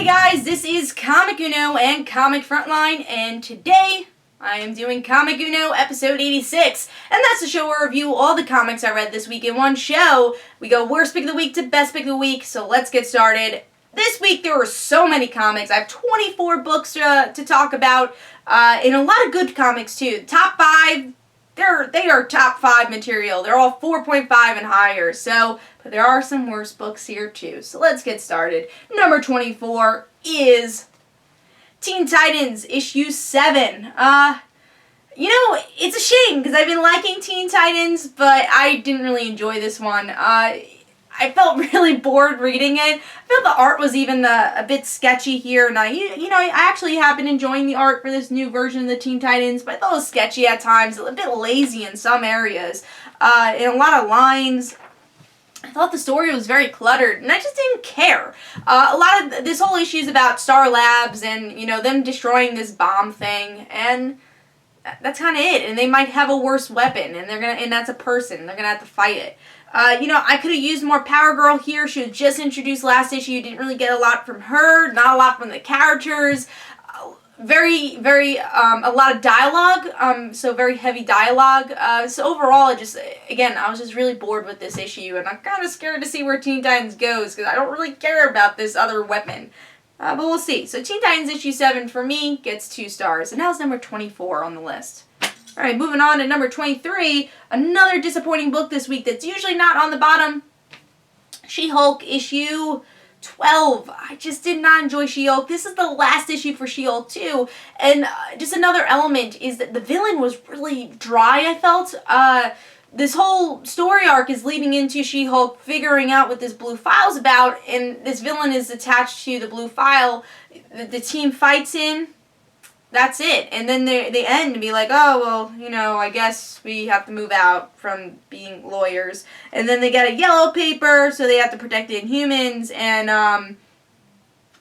guys, this is Comic Uno and Comic Frontline, and today I am doing Comic Uno episode 86, and that's the show where I review all the comics I read this week in one show. We go worst pick of the week to best pick of the week, so let's get started. This week there were so many comics. I have 24 books to talk about, and a lot of good comics too. Top 5, they are top 5 material. They're all 4.5 and higher, but there are some worse books here too. So let's get started. Number 24 is Teen Titans issue 7. It's a shame because I've been liking Teen Titans, but I didn't really enjoy this one. I felt really bored reading it. I felt the art was even a bit sketchy here, and I actually have been enjoying the art for this new version of the Teen Titans, but I thought it was sketchy at times, a bit lazy in some areas, and a lot of lines. I thought the story was very cluttered, and I just didn't care. A lot of this whole issue is about Star Labs and, them destroying this bomb thing, and that's kind of it. And they might have a worse weapon, and that's a person. They're gonna have to fight it. I could have used more Power Girl here. She was just introduced last issue. Didn't really get a lot from her. Not a lot from the characters. Very, a lot of dialogue, so very heavy dialogue. So overall, I was just really bored with this issue, and I'm kind of scared to see where Teen Titans goes, because I don't really care about this other weapon. But we'll see. So Teen Titans issue 7, for me, gets 2 stars, and that was number 24 on the list. Alright, moving on to number 23, another disappointing book this week that's usually not on the bottom. She-Hulk issue 12. I just did not enjoy She-Hulk. This is the last issue for She-Hulk too, and just another element is that the villain was really dry, I felt. This whole story arc is leading into She-Hulk figuring out what this blue file's about, and this villain is attached to the blue file. The team fights him. That's it. And then they end and be like, oh, well, I guess we have to move out from being lawyers. And then they get a yellow paper, so they have to protect the Inhumans, and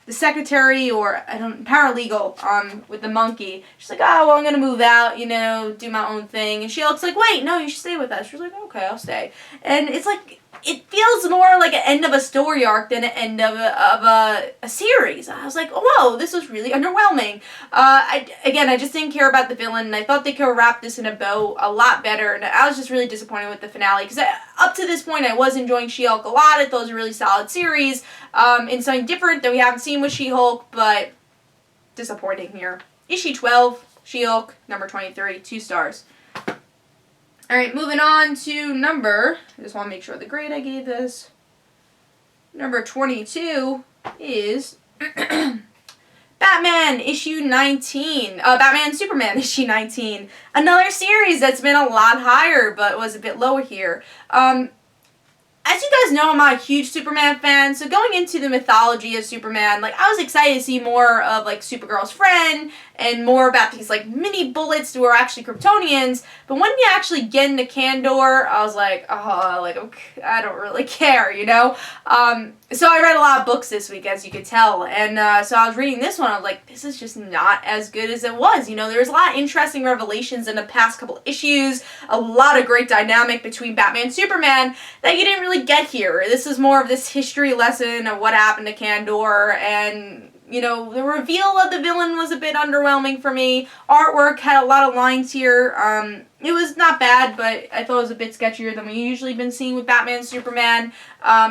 the secretary or paralegal with the monkey, she's like, oh, well, I'm gonna move out, do my own thing. And She-Hulk's like, wait, no, you should stay with us. She's like, okay, I'll stay. And it's like, it feels more like an end of a story arc than an end of a series. I was like, oh, whoa, this was really underwhelming. I just didn't care about the villain, and I thought they could have wrapped this in a bow a lot better, and I was just really disappointed with the finale, because up to this point, I was enjoying She-Hulk a lot. I thought it was a really solid series, and something different that we haven't seen with She-Hulk, but disappointing here. Issue 12, She-Hulk, number 23, 2 stars. Alright, moving on to I just want to make sure the grade I gave this. Number 22 is Batman issue 19. Batman Superman issue 19. Another series that's been a lot higher, but was a bit lower here. As you guys know, I'm not a huge Superman fan, so going into the mythology of Superman, I was excited to see more of, Supergirl's friend, and more about these, mini bullets who are actually Kryptonians, but when you actually get into Kandor, I was like, okay, I don't really care, So I read a lot of books this week, as you could tell, and so I was reading this one, I was like, this is just not as good as it was, there was a lot of interesting revelations in the past couple issues, a lot of great dynamic between Batman and Superman that you didn't really get here. This is more of this history lesson of what happened to Kandor, and the reveal of the villain was a bit underwhelming for me. Artwork had a lot of lines here. It was not bad, but I thought it was a bit sketchier than we usually been seeing with Batman and Superman.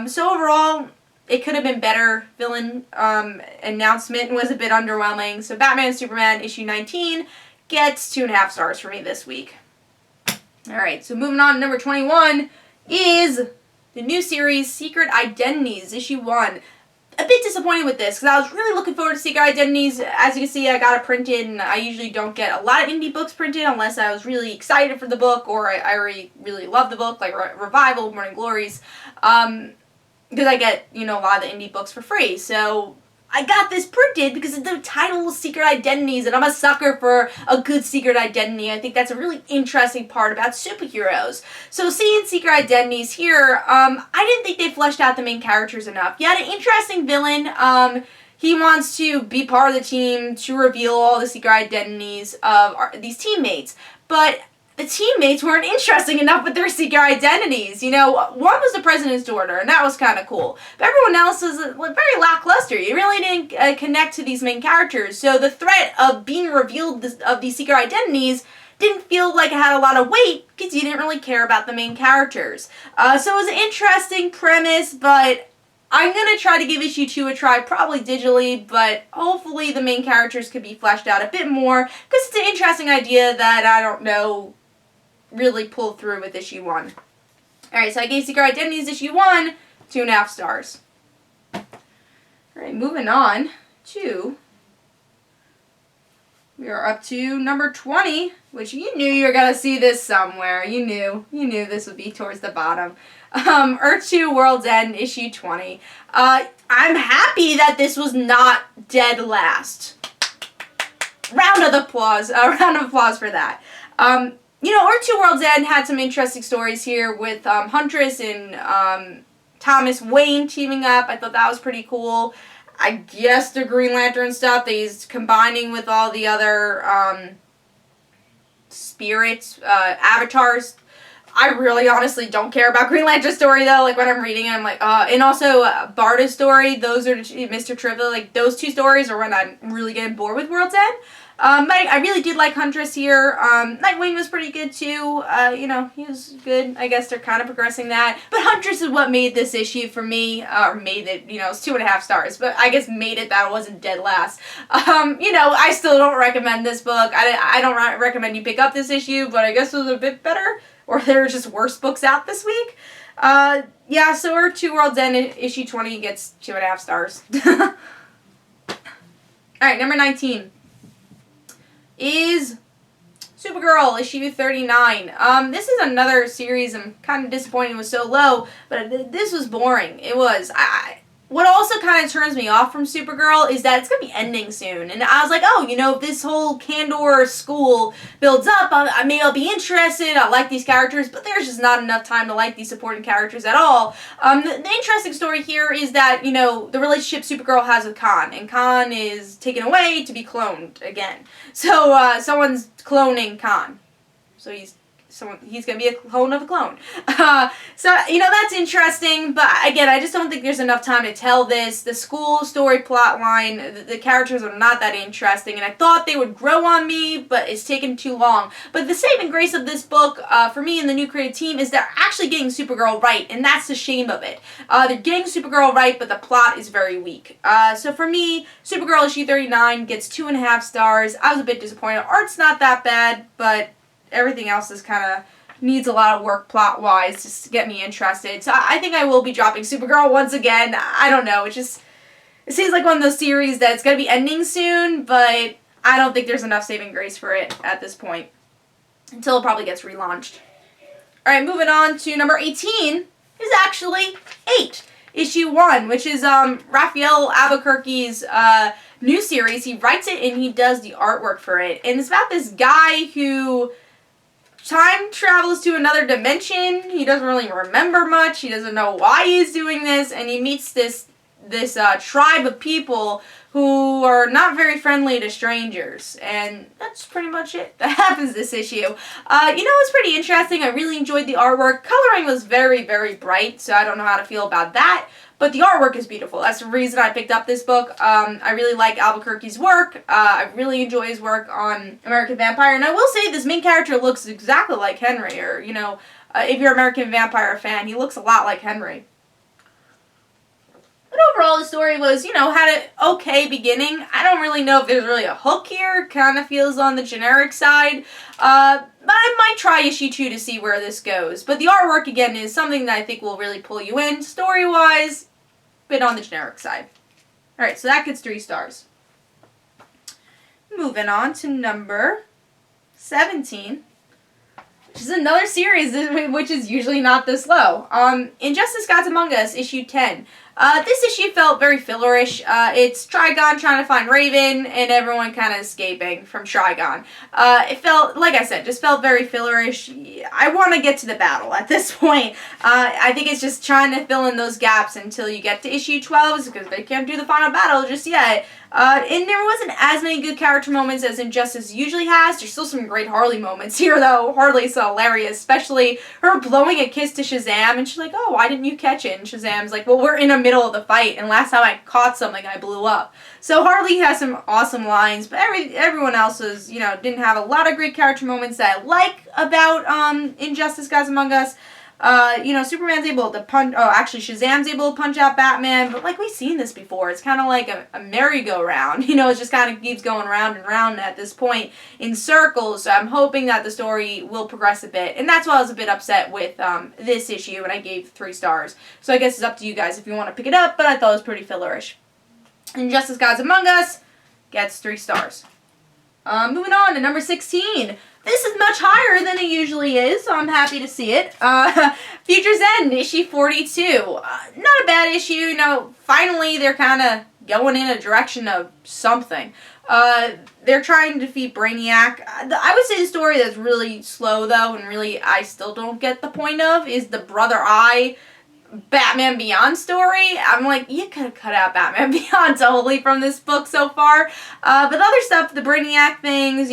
So overall, it could have been better. Villain announcement was a bit underwhelming. So Batman and Superman issue 19 gets 2.5 stars for me this week. Alright, so moving on to number 21 is the new series Secret Identities issue 1. A bit disappointed with this, because I was really looking forward to Secret Identities. As you can see, I got it printed, and I usually don't get a lot of indie books printed unless I was really excited for the book, or I already really love the book, like Revival, Morning Glories, because I get, a lot of the indie books for free. So I got this printed because the title was Secret Identities, and I'm a sucker for a good secret identity. I think that's a really interesting part about superheroes. So seeing Secret Identities here, I didn't think they fleshed out the main characters enough. You had an interesting villain. He wants to be part of the team to reveal all the secret identities of these teammates. But the teammates weren't interesting enough with their secret identities. You know, one was the president's daughter, and that was kind of cool. But everyone else was very lackluster. You really didn't connect to these main characters. So the threat of being revealed of these secret identities didn't feel like it had a lot of weight because you didn't really care about the main characters. So it was an interesting premise, but I'm going to try to give issue 2 a try, probably digitally, but hopefully the main characters could be fleshed out a bit more, because it's an interesting idea that, I don't know, really pulled through with issue 1. Alright, so I gave Secret Identities issue 1 2.5 stars. Alright, moving on to, we are up to number 20, which you knew you were going to see this somewhere. You knew this would be towards the bottom. Earth 2 World's End, issue 20. I'm happy that this was not dead last. Round of applause for that. You know, Earth 2 World's End had some interesting stories here with Huntress and Thomas Wayne teaming up. I thought that was pretty cool. I guess the Green Lantern stuff, he's combining with all the other spirits, avatars. I really honestly don't care about Green Lantern's story though. Like when I'm reading it, I'm like, and also Barda's story, those are Mr. Trivial, like those two stories are when I'm really getting bored with World's End. I really did like Huntress here. Nightwing was pretty good too. You know, he was good. I guess they're kind of progressing that. But Huntress is what made this issue for me, or made it, you know, it's 2.5 stars. But I guess made it that it wasn't dead last. You know, I still don't recommend this book. I don't recommend you pick up this issue, but I guess it was a bit better. Or there are just worse books out this week. Yeah, so Earth 2 World's End issue 20 gets 2.5 stars. Alright, number 19 is Supergirl, issue 39. This is another series I'm kind of disappointed was so low, but this was boring. It was. What also kind of turns me off from Supergirl is that it's going to be ending soon. And I was like, oh, you know, if this whole Candor school builds up, maybe I'll be interested. I like these characters, but there's just not enough time to like these supporting characters at all. The interesting story here is that, you know, the relationship Supergirl has with Khan. And Khan is taken away to be cloned again. So, someone's cloning Khan. So he's going to be a clone of a clone. So, you know, that's interesting, but again, I just don't think there's enough time to tell this. The school story plot line, the characters are not that interesting, and I thought they would grow on me, but it's taken too long. But the saving grace of this book, for me and the new creative team, is they're actually getting Supergirl right, and that's the shame of it. They're getting Supergirl right, but the plot is very weak. So for me, Supergirl issue 39 gets 2.5 stars. I was a bit disappointed. Art's not that bad, but everything else is kind of needs a lot of work plot-wise just to get me interested. So I think I will be dropping Supergirl once again. I don't know. It seems like one of those series that's going to be ending soon, but I don't think there's enough saving grace for it at this point until it probably gets relaunched. Alright, moving on to number 18 is actually 8. Issue 1, which is Raphael Albuquerque's new series. He writes it and he does the artwork for it. And it's about this guy who time travels to another dimension. He doesn't really remember much. He doesn't know why he's doing this. And he meets this tribe of people who are not very friendly to strangers. And that's pretty much it that happens this issue. You know, it was pretty interesting. I really enjoyed the artwork. Coloring was very, very bright, so I don't know how to feel about that. But the artwork is beautiful. That's the reason I picked up this book. I really like Albuquerque's work. I really enjoy his work on American Vampire. And I will say this main character looks exactly like Henry. Or, you know, if you're an American Vampire fan, he looks a lot like Henry. But overall, the story was, you know, had an okay beginning. I don't really know if there's really a hook here. Kind of feels on the generic side. But I might try issue 2 to see where this goes. But the artwork, again, is something that I think will really pull you in. Story-wise, bit on the generic side. Alright, so that gets 3 stars. Moving on to number 17. Which is another series which is usually not this low. Injustice Gods Among Us, issue 10. This issue felt very fillerish. It's Trigon trying to find Raven and everyone kind of escaping from Trigon. It felt, like I said, just felt very fillerish. I want to get to the battle at this point. I think it's just trying to fill in those gaps until you get to issue 12 because they can't do the final battle just yet. And there wasn't as many good character moments as Injustice usually has. There's still some great Harley moments here, though. Harley's so hilarious, especially her blowing a kiss to Shazam, and she's like, oh, why didn't you catch it? And Shazam's like, well, we're in the middle of the fight, and last time I caught something, I blew up. So Harley has some awesome lines, but everyone else was, didn't have a lot of great character moments that I like about Injustice Gods Among Us. Superman's able to punch, actually Shazam's able to punch out Batman, but like we've seen this before, it's kind of like a merry-go-round, it just kind of keeps going round and round at this point in circles, so I'm hoping that the story will progress a bit, and that's why I was a bit upset with this issue, and I gave 3 stars, so I guess it's up to you guys if you want to pick it up, but I thought it was pretty fillerish. Injustice Gods Among Us gets 3 stars. Moving on to number 16. This is much higher than it usually is, so I'm happy to see it. Future's End, issue 42. Not a bad issue. Finally they're kind of going in a direction of something. They're trying to defeat Brainiac. I would say the story that's really slow, though, and really I still don't get the point of, is the Brother Eye Batman Beyond story. I'm like, you could have cut out Batman Beyond totally from this book so far. But other stuff, the Brainiac things,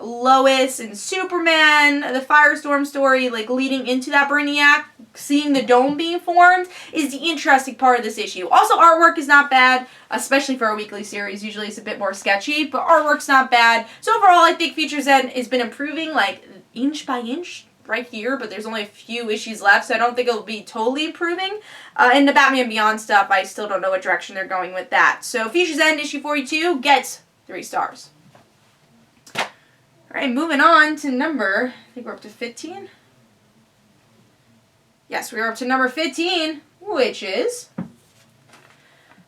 Lois and Superman, the Firestorm story, like leading into that Brainiac, seeing the dome being formed, is the interesting part of this issue. Also, artwork is not bad, especially for a weekly series. Usually it's a bit more sketchy, but artwork's not bad. So overall, I think Future's End has been improving, like, inch by inch right here, but there's only a few issues left, so I don't think it'll be totally improving. And the Batman Beyond stuff, I still don't know what direction they're going with that. So Future's End, issue 42, gets 3 stars. Alright, moving on to number, I think we're up to 15? Yes, we're up to number 15, which is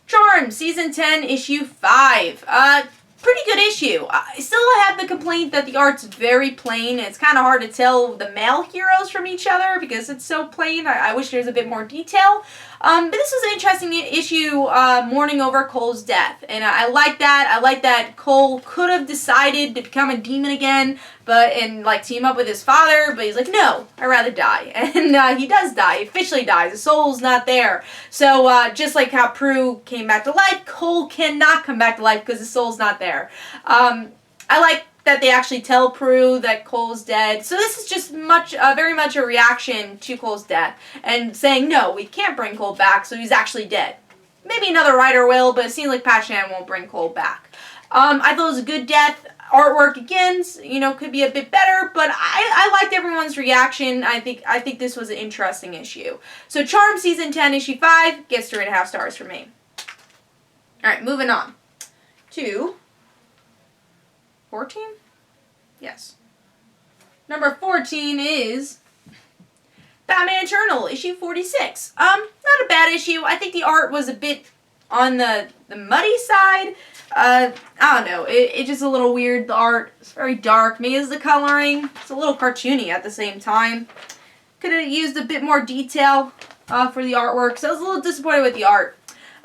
Charmed, Season 10, Issue 5. Pretty good issue. I still have the complaint that the art's very plain. It's kind of hard to tell the male heroes from each other because it's so plain. I wish there was a bit more detail. But this was an interesting issue, mourning over Cole's death. And I like that. I like that Cole could have decided to become a demon again, and team up with his father, but he's like, no, I'd rather die. And he does die. He officially dies. His soul's not there. So just like how Prue came back to life, Cole cannot come back to life because his soul's not there. I like that they actually tell Prue that Cole's dead. So this is just very much a reaction to Cole's death and saying, no, we can't bring Cole back, so he's actually dead. Maybe another writer will, but it seems like Pat Shan won't bring Cole back. I thought it was a good death. Artwork again, could be a bit better, but I liked everyone's reaction. I think this was an interesting issue. So Charmed Season 10, Issue 5 gets 3.5 stars for me. Alright, moving on to 14? Yes. Number 14 is Batman Eternal, Issue 46. Not a bad issue. I think the art was a bit on the muddy side. I don't know. It's just a little weird, the art. It's very dark. Maybe it's the coloring. It's a little cartoony at the same time. Could have used a bit more detail for the artwork, so I was a little disappointed with the art.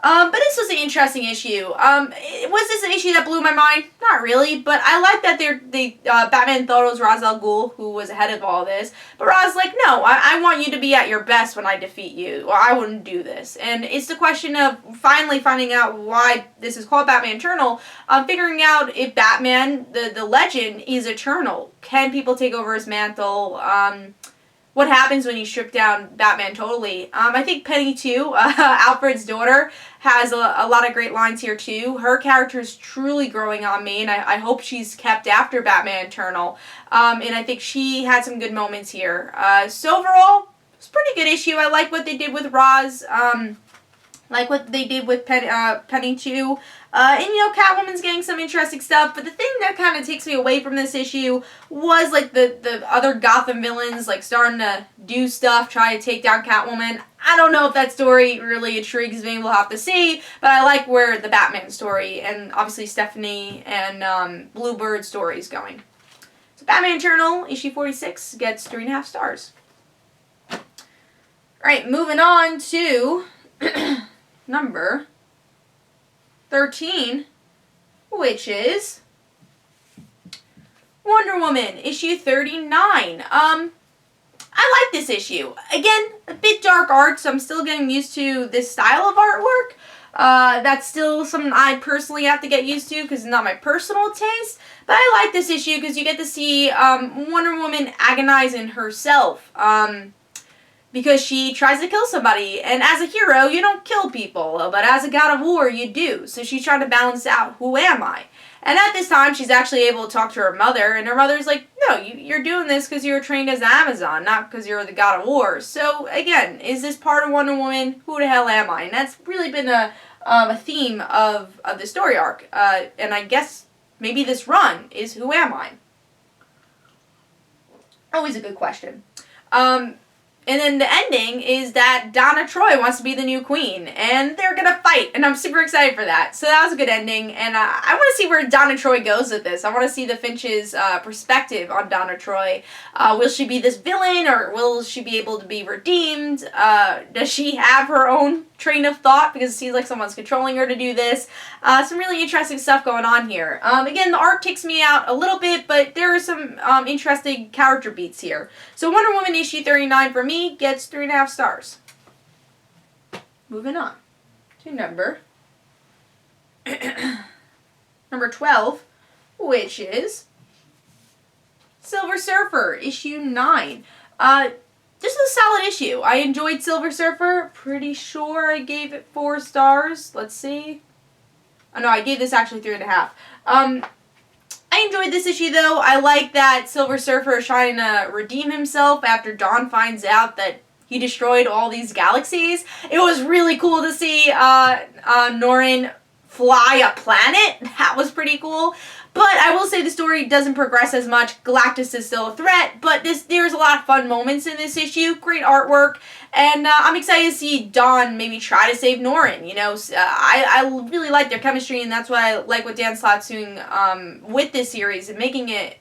But this was an interesting issue. Was this an issue that blew my mind? Not really, but I like that Batman thought it was Ra's al Ghul who was ahead of all this. But Ra's like, no, I want you to be at your best when I defeat you, or I wouldn't do this. And it's the question of finally finding out why this is called Batman Eternal, figuring out if Batman, the legend, is eternal. Can people take over his mantle? What happens when you strip down Batman totally? I think Penny, too, Alfred's daughter, has a lot of great lines here, too. Her character is truly growing on me, and I hope she's kept after Batman Eternal. And I think she had some good moments here. So overall, it's a pretty good issue. I like what they did with Roz. Like what they did with Penny, too. And, Catwoman's getting some interesting stuff, but the thing that kind of takes me away from this issue was, the other Gotham villains, starting to do stuff, try to take down Catwoman. I don't know if that story really intrigues me, we'll have to see, but I like where the Batman story, and obviously Stephanie and Bluebird story is going. So Batman Eternal, issue 46, gets 3.5 stars. Alright, moving on to number 13, which is Wonder Woman, issue 39. I like this issue. Again, a bit dark art, so I'm still getting used to this style of artwork. That's still something I personally have to get used to because it's not my personal taste. But I like this issue because you get to see Wonder Woman agonizing herself. Because she tries to kill somebody. And as a hero, you don't kill people. But as a god of war, you do. So she's trying to balance out, who am I? And at this time, she's actually able to talk to her mother, and her mother's like, no, you're doing this because you were trained as an Amazon, not because you're the god of war. So, again, is this part of Wonder Woman? Who the hell am I? And that's really been a theme of the story arc. And I guess maybe this run is, who am I? Always a good question. And then the ending is that Donna Troy wants to be the new queen, and they're gonna fight, and I'm super excited for that. So that was a good ending, and I want to see where Donna Troy goes with this. I want to see the Finch's perspective on Donna Troy. Will she be this villain, or will she be able to be redeemed? Does she have her own train of thought, because it seems like someone's controlling her to do this? Some really interesting stuff going on here. Again, the art takes me out a little bit, but there are some interesting character beats here. So Wonder Woman issue 39 for me gets 3.5 stars. Moving on to number 12, which is Silver Surfer issue 9. This is a solid issue. I enjoyed Silver Surfer. Pretty sure I gave it 4 stars. Let's see. Oh no, I gave this actually 3.5. I enjoyed this issue though. I like that Silver Surfer is trying to redeem himself after Dawn finds out that he destroyed all these galaxies. It was really cool to see Norrin fly a planet. That was pretty cool. But I will say the story doesn't progress as much. Galactus is still a threat, but there's a lot of fun moments in this issue. Great artwork, and I'm excited to see Dawn maybe try to save Norrin. You know, I really like their chemistry, and that's why I like what Dan Slott's doing with this series and making it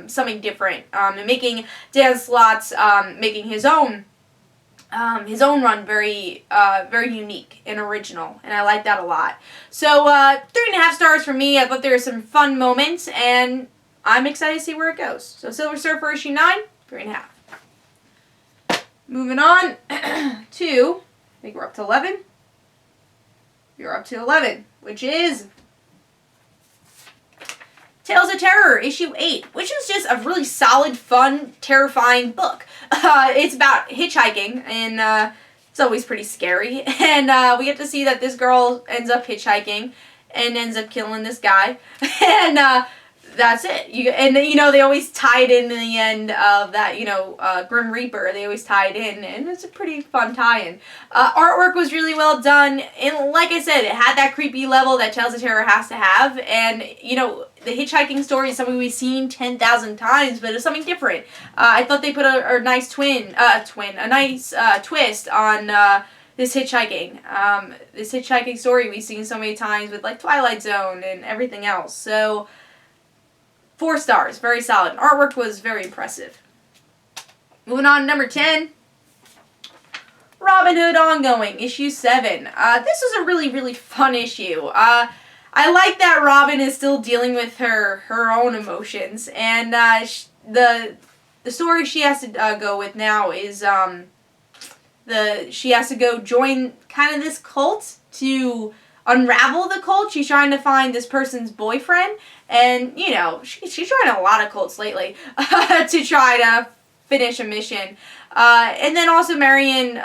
something different, and making Dan Slott's making his own run very unique and original, and I like that a lot. So 3.5 stars for me. I thought there were some fun moments, and I'm excited to see where it goes. So Silver Surfer issue 9, 3.5. Moving on to, I think we're up to 11. You're up to 11, which is Tales of Terror, issue 8, which is just a really solid, fun, terrifying book. It's about hitchhiking, and it's always pretty scary. And we get to see that this girl ends up hitchhiking and ends up killing this guy. And that's it. They always tie it in the end of that, Grim Reaper. They always tie it in, and it's a pretty fun tie-in. Artwork was really well done, and like I said, it had that creepy level that Tales of Terror has to have, and, the hitchhiking story is something we've seen 10,000 times, but it's something different. I thought they put a nice twist on this hitchhiking story we've seen so many times with, like, Twilight Zone and everything else. So 4 stars, very solid. Artwork was very impressive. Moving on to number 10, Robin Hood Ongoing, issue 7. This is a really, really fun issue. I like that Robin is still dealing with her own emotions, and the story she has to go with now is she has to go join kind of this cult to unravel the cult. She's trying to find this person's boyfriend, and she's trying a lot of cults lately to try to finish a mission, and then also Marion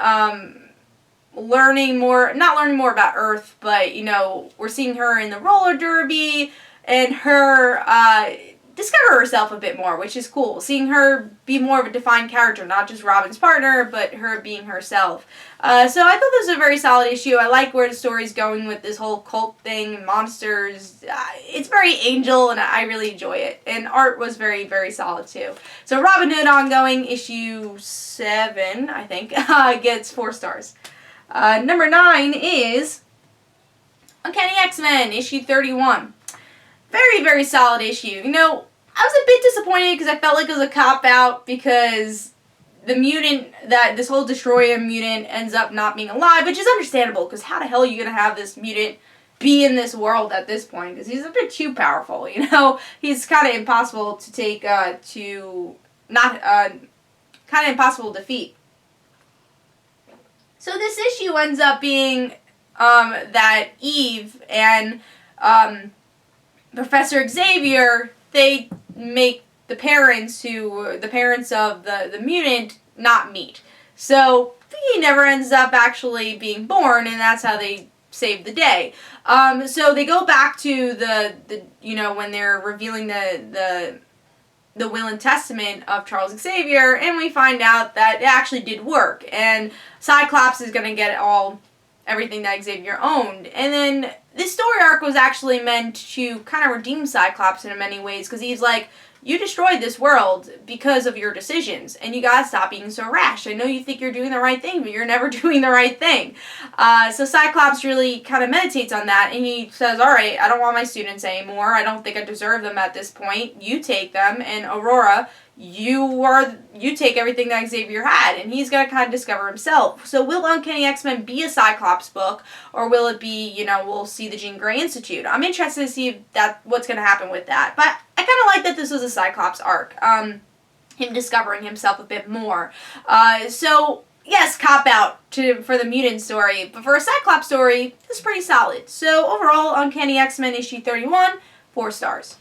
not learning more about Earth, but we're seeing her in the roller derby and her discover herself a bit more, which is cool. Seeing her be more of a defined character, not just Robin's partner, but her being herself. So I thought this was a very solid issue. I like where the story's going with this whole cult thing, monsters. It's very Angel, and I really enjoy it. And art was very, very solid too. So Robin Hood Ongoing, issue 7, I think, gets 4 stars. Number 9 is Uncanny X-men, issue 31. Very, very solid issue. I was a bit disappointed because I felt like it was a cop-out because the mutant, that this whole Destroyer mutant ends up not being alive, which is understandable, because how the hell are you going to have this mutant be in this world at this point? Because he's a bit too powerful, you know? He's kind of impossible to take, kind of impossible to defeat. So this issue ends up being that Eve and Professor Xavier, they make the parents of the mutant not meet. So he never ends up actually being born, and that's how they save the day. So they go back to the when they're revealing the will and testament of Charles Xavier, and we find out that it actually did work, and Cyclops is going to get everything that Xavier owned. And then this story arc was actually meant to kind of redeem Cyclops in many ways, because he's like, you destroyed this world because of your decisions, and you gotta stop being so rash. I know you think you're doing the right thing, but you're never doing the right thing. So Cyclops really kind of meditates on that, and he says, alright, I don't want my students anymore. I don't think I deserve them at this point. You take them, and Aurora, you take everything that Xavier had, and he's gonna kind of discover himself. So will Uncanny X-Men be a Cyclops book, or will it be, we'll see the Jean Grey Institute? I'm interested to see what's gonna happen with that. But I kind of like that this was a Cyclops arc, him discovering himself a bit more. So yes, cop out for the mutant story, but for a Cyclops story, it's pretty solid. So overall, Uncanny X-Men issue 31, 4 stars.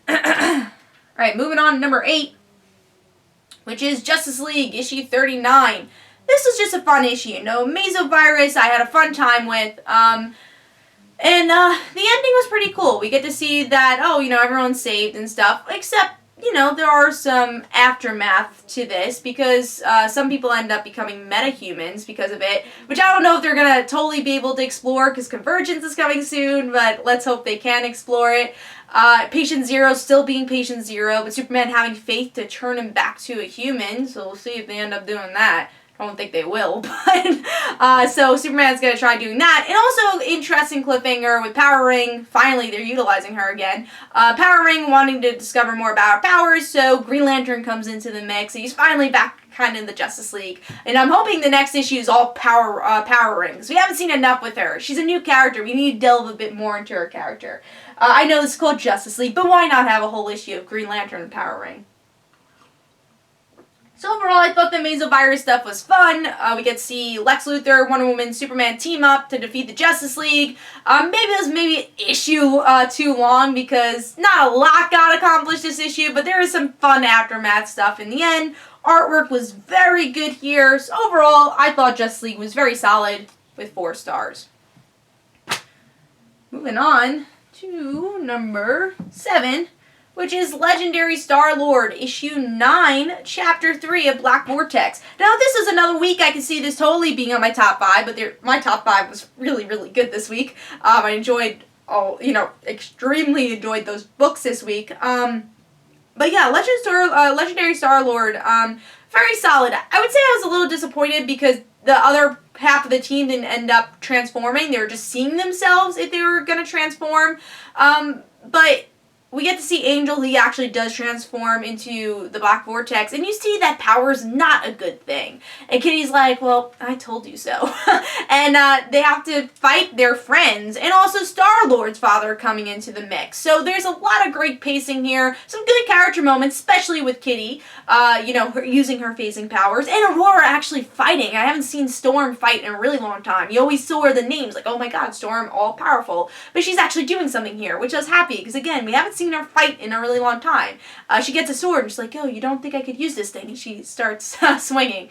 Alright, moving on to number 8, which is Justice League issue 39. This was just a fun issue. Mesovirus I had a fun time with. And the ending was pretty cool. We get to see that, everyone's saved and stuff, except, there are some aftermath to this, because some people end up becoming metahumans because of it, which I don't know if they're going to totally be able to explore, because Convergence is coming soon, but let's hope they can explore it. Patient Zero still being Patient Zero, but Superman having faith to turn him back to a human, so we'll see if they end up doing that. I don't think they will, but, so Superman's gonna try doing that. And also, interesting cliffhanger with Power Ring. Finally, they're utilizing her again. Power Ring wanting to discover more about her powers, so Green Lantern comes into the mix. He's finally back kind of in the Justice League. And I'm hoping the next issue is all Power Rings. We haven't seen enough with her. She's a new character. We need to delve a bit more into her character. I know this is called Justice League, but why not have a whole issue of Green Lantern and Power Ring? So overall, I thought the Mesovirus stuff was fun. We get to see Lex Luthor, Wonder Woman, Superman team up to defeat the Justice League. Maybe it was issue too long, because not a lot got accomplished this issue, but there is some fun aftermath stuff in the end. Artwork was very good here. So overall, I thought Justice League was very solid with 4 stars. Moving on to number 7, which is Legendary Star-Lord, issue 9, chapter 3 of Black Vortex. Now, this is another week I can see this totally being on my top 5, but my top 5 was really, really good this week. I enjoyed extremely enjoyed those books this week. But yeah, Legendary Star-Lord, very solid. I would say I was a little disappointed because the other half of the team didn't end up transforming. They were just seeing themselves if they were going to transform. But we get to see Angel. He actually does transform into the Black Vortex, and you see that power's not a good thing. And Kitty's like, well, I told you so. And they have to fight their friends, and also Star-Lord's father coming into the mix. So there's a lot of great pacing here, some good character moments, especially with Kitty, her using her phasing powers, and Aurora actually fighting. I haven't seen Storm fight in a really long time. You always saw her the names, like, oh my god, Storm, all powerful. But she's actually doing something here, which I was happy, because again, we haven't seen her fight in a really long time. She gets a sword and she's like, oh, you don't think I could use this thing? And she starts swinging.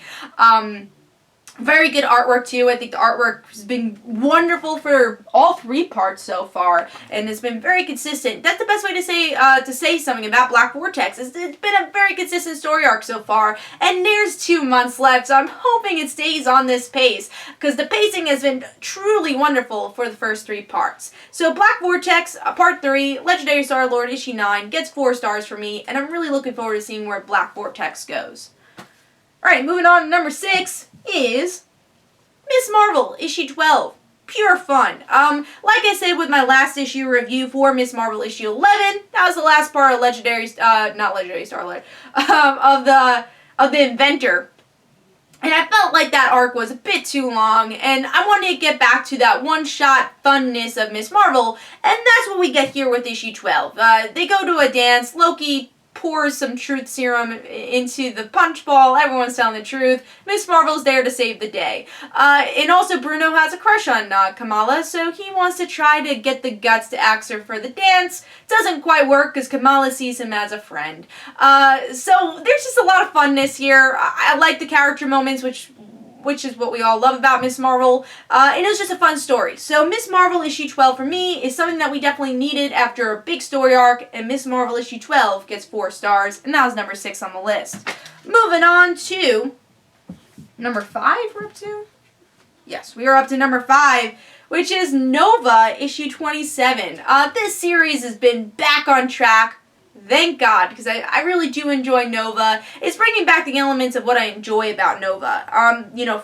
Very good artwork too. I think the artwork has been wonderful for all 3 parts so far, and it's been very consistent. That's the best way to say something about Black Vortex. It's been a very consistent story arc so far, and there's 2 months left, so I'm hoping it stays on this pace, because the pacing has been truly wonderful for the first 3 parts. So Black Vortex, part 3, Legendary Star-Lord, issue 9, gets 4 stars for me, and I'm really looking forward to seeing where Black Vortex goes. Alright, moving on to number 6 is Miss Marvel, issue 12. Pure fun. Like I said with my last issue review for Miss Marvel issue 11, that was the last part of not Legendary Star-Lord, of the Inventor And I felt like that arc was a bit too long, and I wanted to get back to that one-shot funness of Miss Marvel, and that's what we get here with issue 12. They go to a dance, Loki pours some truth serum into the punch bowl, everyone's telling the truth, Miss Marvel's there to save the day. And also Bruno has a crush on Kamala, so he wants to try to get the guts to ask her for the dance. Doesn't quite work because Kamala sees him as a friend. So there's just a lot of funness here. I like the character moments, which is what we all love about Miss Marvel, and it was just a fun story. So Miss Marvel issue 12 for me is something that we definitely needed after a big story arc, and Miss Marvel issue 12 gets 4 stars, and that was number 6 on the list. Moving on to number 5, we're up to? Yes, we are up to number 5, which is Nova issue 27. This series has been back on track. Thank God, because I really do enjoy Nova. It's bringing back the elements of what I enjoy about Nova.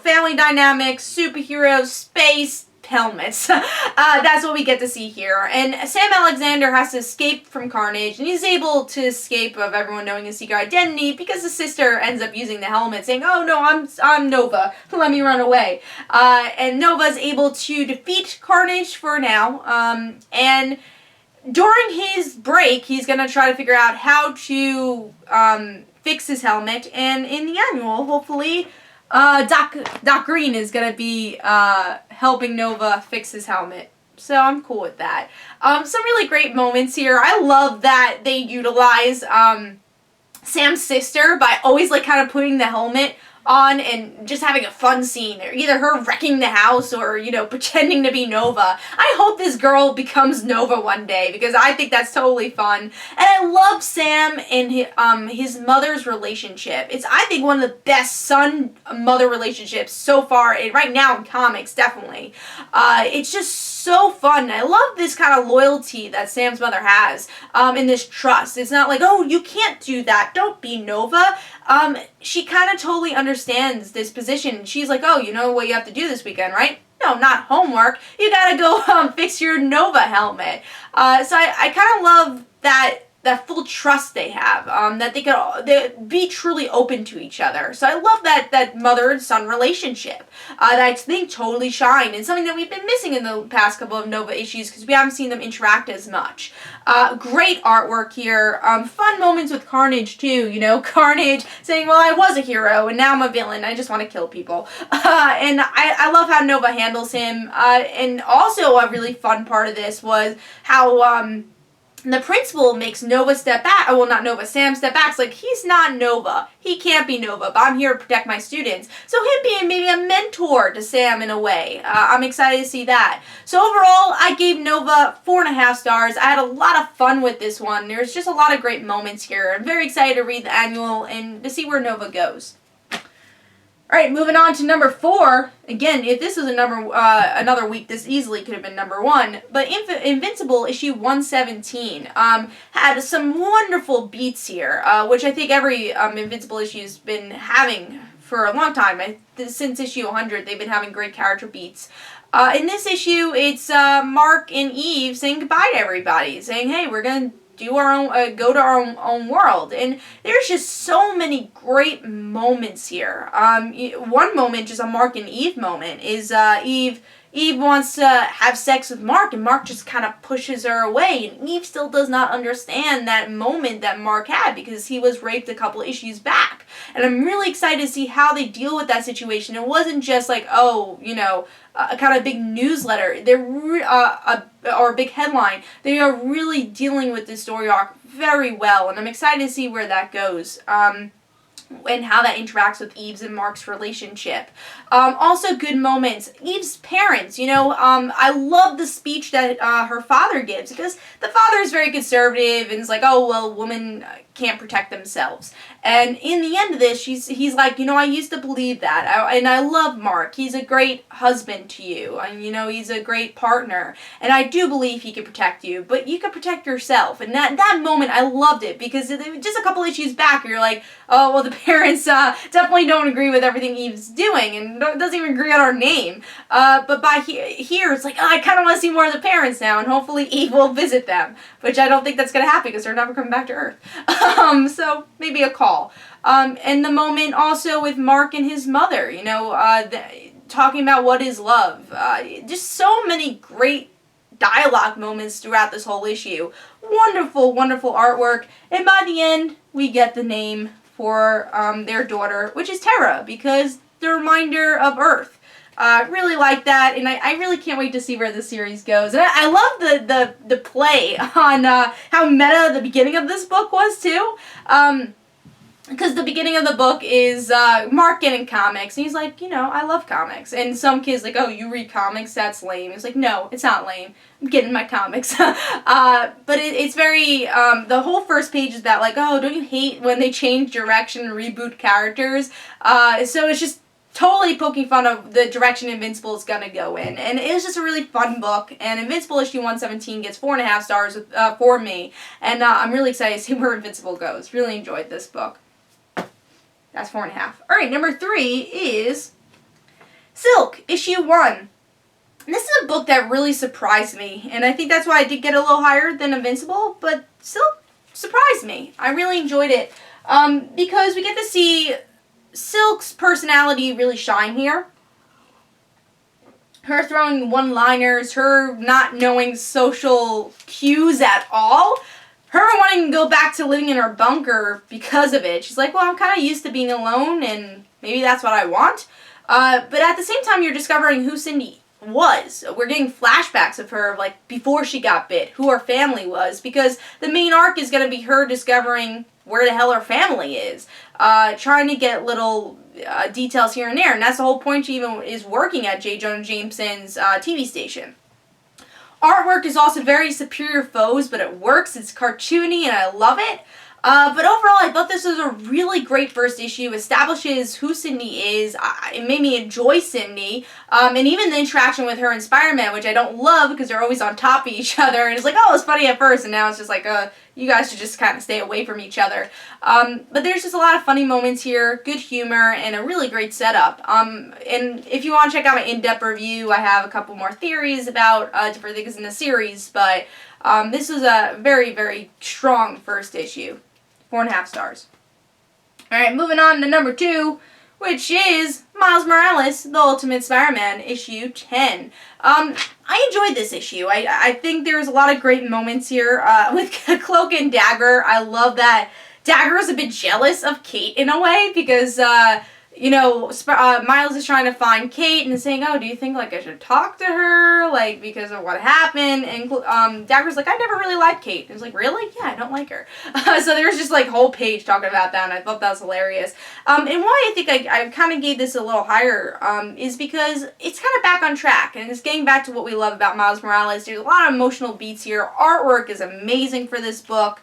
Family dynamics, superheroes, space, helmets. That's what we get to see here. And Sam Alexander has to escape from Carnage, and he's able to escape of everyone knowing his secret identity because his sister ends up using the helmet, saying, "Oh no, I'm Nova. Let me run away." And Nova's able to defeat Carnage for now. And during his break, he's going to try to figure out how to fix his helmet, and in the annual, hopefully, Doc Green is going to be helping Nova fix his helmet. So I'm cool with that. Some really great moments here. I love that they utilize Sam's sister by always kind of putting the helmet on and just having a fun scene, or either her wrecking the house or, pretending to be Nova. I hope this girl becomes Nova one day, because I think that's totally fun. And I love Sam and his mother's relationship. It's, I think, one of the best son-mother relationships so far, and right now in comics, definitely. It's just so fun. I love this kind of loyalty that Sam's mother has, and this trust. It's not like, oh, you can't do that, don't be Nova. She kind of totally understands this position. She's like, oh, you know what you have to do this weekend, right? No, not homework. You gotta go fix your Nova helmet. So I kind of love that full trust they have, that they be truly open to each other. So I love that mother and son relationship that I think totally shine, and something that we've been missing in the past couple of Nova issues because we haven't seen them interact as much. Great artwork here. Fun moments with Carnage too. Carnage saying, well, I was a hero and now I'm a villain. I just want to kill people. And I love how Nova handles him. And also a really fun part of this was how the principal makes Nova step back. Well, not Nova, Sam step back. It's like, he's not Nova. He can't be Nova, but I'm here to protect my students. So him being maybe a mentor to Sam in a way. I'm excited to see that. So overall, I gave Nova 4.5 stars. I had a lot of fun with this one. There's just a lot of great moments here. I'm very excited to read the annual and to see where Nova goes. Alright, moving on to number 4. Again, if this was another week, this easily could have been number 1. But Invincible issue 117 had some wonderful beats here, which I think every Invincible issue has been having for a long time. Since issue 100, they've been having great character beats. In this issue, it's Mark and Eve saying goodbye to everybody, saying, hey, we're going to do our own, go to our own world. And there's just so many great moments here. One moment, just a Mark and Eve moment, is Eve wants to have sex with Mark, and Mark just kind of pushes her away, and Eve still does not understand that moment that Mark had because he was raped a couple issues back. And I'm really excited to see how they deal with that situation. It wasn't just like, oh, a kind of big newsletter. Or a big headline. They are really dealing with this story arc very well, and I'm excited to see where that goes. And how that interacts with Eve's and Mark's relationship. Also good moments. Eve's parents, I love the speech that her father gives, because the father is very conservative and is like, oh, well, women can't protect themselves. And in the end of this, he's like, I used to believe that. And I love Mark. He's a great husband to you. And, he's a great partner. And I do believe he can protect you. But you can protect yourself. And that moment, I loved it. Because just a couple issues back, you're like, oh, well, the parents definitely don't agree with everything Eve's doing. And doesn't even agree on our name. But by here, it's like, oh, I kind of want to see more of the parents now. And hopefully Eve will visit them. Which I don't think that's going to happen because they're never coming back to Earth. So maybe a call. And the moment also with Mark and his mother, talking about what is love. Just so many great dialogue moments throughout this whole issue. Wonderful, wonderful artwork. And by the end, we get the name for their daughter, which is Terra, because the reminder of Earth. Really like that, and I really can't wait to see where the series goes. And I love the play on how meta the beginning of this book was, too. Because the beginning of the book is Mark getting comics, and he's like, I love comics. And some kids like, oh, you read comics? That's lame. It's like, no, it's not lame. I'm getting my comics. But it's very, the whole first page is that, like, oh, don't you hate when they change direction and reboot characters? So it's just totally poking fun of the direction Invincible is going to go in. And it was just a really fun book. And Invincible issue 117 gets 4.5 stars for me. And I'm really excited to see where Invincible goes. Really enjoyed this book. That's 4.5. Alright, number 3 is Silk, issue 1. And this is a book that really surprised me. And I think that's why I did get a little higher than Invincible. But Silk surprised me. I really enjoyed it. Because we get to see Silk's personality really shine here. Her throwing one-liners, her not knowing social cues at all. Her wanting to go back to living in her bunker because of it. She's like, well, I'm kind of used to being alone, and maybe that's what I want. But at the same time, you're discovering who Cindy was. We're getting flashbacks of her, like, before she got bit, who her family was, because the main arc is going to be her discovering where the hell her family is. Trying to get little details here and there, and that's the whole point. She even is working at J. Jonah Jameson's TV station. Artwork is also very Superior Foes, but it works. It's cartoony, and I love it. But overall, I thought this was a really great first issue. Establishes who Cindy is. It made me enjoy Cindy. And even the interaction with her and Spider-Man, which I don't love because they're always on top of each other. And it's like, oh, it's funny at first, and now it's just like, you guys should just kind of stay away from each other. But there's just a lot of funny moments here, good humor, and a really great setup. And if you want to check out my in-depth review, I have a couple more theories about different things in the series. But this was a very, very strong first issue. 4.5 stars. Alright, moving on to number 2, which is Miles Morales, The Ultimate Spider-Man, issue 10. I enjoyed this issue. I think there's a lot of great moments here with Cloak and Dagger. I love that Dagger is a bit jealous of Kate in a way because, Miles is trying to find Kate and saying, oh, do you think, like, I should talk to her, like, because of what happened? And Dagger's like, I never really liked Kate. And he's like, really? Yeah, I don't like her. So there's just, like, a whole page talking about that, and I thought that was hilarious. And why I think I kind of gave this a little higher is because it's kind of back on track, and it's getting back to what we love about Miles Morales. There's a lot of emotional beats here. Artwork is amazing for this book.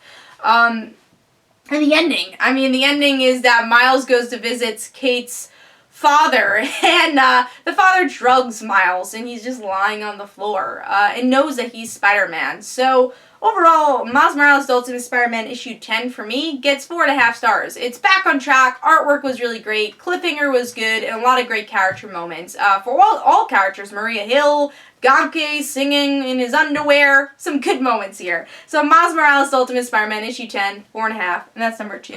And the ending. I mean, the ending is that Miles goes to visit Kate's father, and the father drugs Miles, and he's just lying on the floor, and knows that he's Spider-Man. So, overall, Miles Morales, The Ultimate Spider-Man, issue 10 for me gets 4.5 stars. It's back on track, artwork was really great, cliffhanger was good, and a lot of great character moments. For all characters, Maria Hill, Gamke singing in his underwear, some good moments here. So Miles Morales, The Ultimate Spider-Man, issue 10, 4.5, and that's number 2.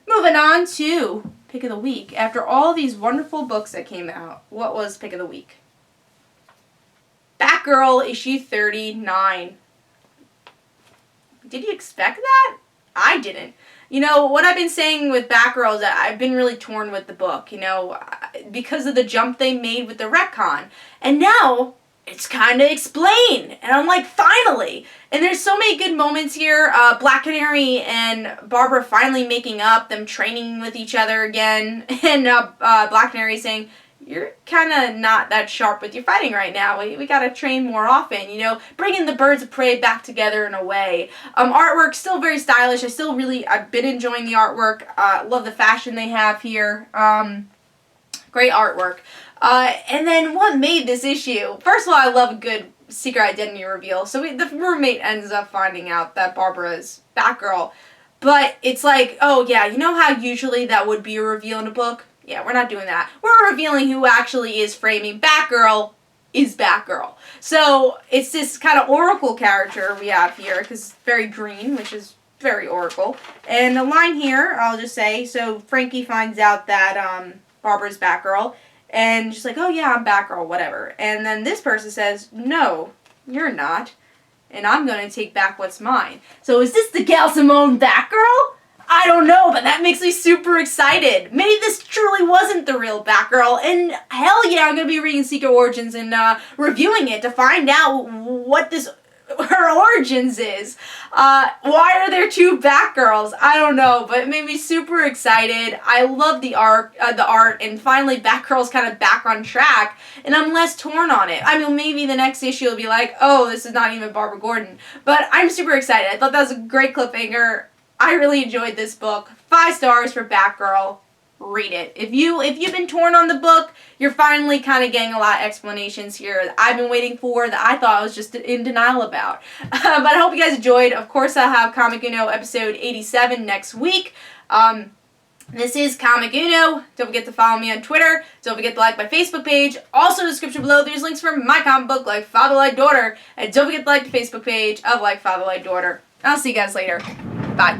Moving on to Pick of the Week. After all these wonderful books that came out, what was Pick of the Week? Batgirl, issue 39. Did you expect that? I didn't. What I've been saying with Batgirl is that I've been really torn with the book, because of the jump they made with the retcon. And now, it's kind of explained. And I'm like, finally! And there's so many good moments here. Black Canary and Barbara finally making up, them training with each other again. And Black Canary saying, you're kind of not that sharp with your fighting right now. We got to train more often, bringing the birds of prey back together in a way. Artwork, still very stylish. I've been enjoying the artwork. Love the fashion they have here. Great artwork. And then what made this issue? First of all, I love a good secret identity reveal. So the roommate ends up finding out that Barbara is Batgirl. But it's like, oh yeah, you know how usually that would be a reveal in a book? Yeah, we're not doing that. We're revealing who actually is framing Batgirl is Batgirl. So it's this kind of oracle character we have here, because it's very green, which is very Oracle. And the line here, I'll just say, so Frankie finds out that Barbara's Batgirl, and she's like, oh yeah, I'm Batgirl, whatever. And then this person says, no, you're not, and I'm going to take back what's mine. So is this the Gail Simone Batgirl? I don't know, but that makes me super excited. Maybe this truly wasn't the real Batgirl, and hell yeah, I'm going to be reading Secret Origins and reviewing it to find out what her origins is. Why are there two Batgirls? I don't know, but it made me super excited. I love the art, and finally Batgirl's kind of back on track, and I'm less torn on it. I mean, maybe the next issue will be like, oh, this is not even Barbara Gordon, but I'm super excited. I thought that was a great cliffhanger. I really enjoyed this book. 5 stars for Batgirl. Read it. If you've been torn on the book, you're finally kind of getting a lot of explanations here that I've been waiting for, that I thought I was just in denial about. But I hope you guys enjoyed. Of course, I'll have Comic Uno episode 87 next week. This is Comic Uno. Don't forget to follow me on Twitter. Don't forget to like my Facebook page. Also, in the description below, there's links for my comic book, Like Father, Like Daughter. And don't forget to like the Facebook page of Like Father, Like Daughter. I'll see you guys later. Bye.